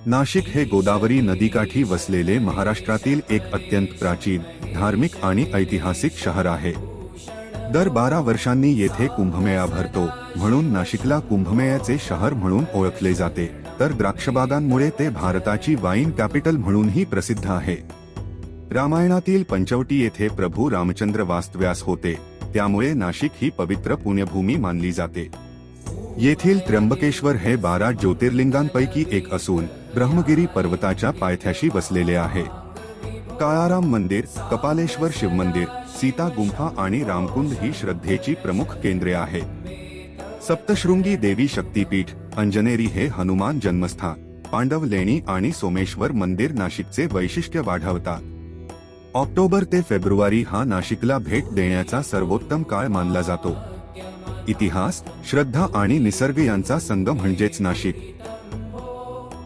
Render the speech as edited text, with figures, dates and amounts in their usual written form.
नाशिक हे गोदावरी नदीकाठी वसलेले महाराष्ट्रातील एक अत्यंत प्राचीन, धार्मिक आणि ऐतिहासिक शहर आहे. दर 12 वर्षांनी येथे कुंभमेळा भरतो, म्हणून नाशिकला कुंभमेळ्याचे शहर म्हणून ओळखले जाते. तर द्राक्षबागांमुळे ते भारताची वाईन कॅपिटल म्हणूनही प्रसिद्ध आहे. रामायणातील पंचवटी येथे प्रभू रामचंद्र वास्तव्यास होते, त्यामुळे नाशिक ही पवित्र पुण्यभूमी मानली जाते. येथील त्र्यंबकेश्वर हे 12 ज्योतिर्लिंगांपैकी एक असून ब्रह्मगिरी पर्वताच्या पायथ्याशी वसलेले आहे. काळाराम मंदिर, कपालेश्वर शिव मंदिर, सीता गुंफा आणि रामकुंड ही श्रद्धेची प्रमुख केंद्रे आहेत. सप्तशृंगी देवी शक्तीपीठ, अंजनेरी हे हनुमान जन्मस्थान, पांडव लेणी आणि सोमेश्वर मंदिर नाशिकचे वैशिष्ट्य वाढवतात. ऑक्टोबर ते फेब्रुवारी हा नाशिकला भेट देण्याचा सर्वोत्तम काळ मानला जातो. इतिहास, श्रद्धा आणि निसर्ग यांचा संगम म्हणजेच नाशिक.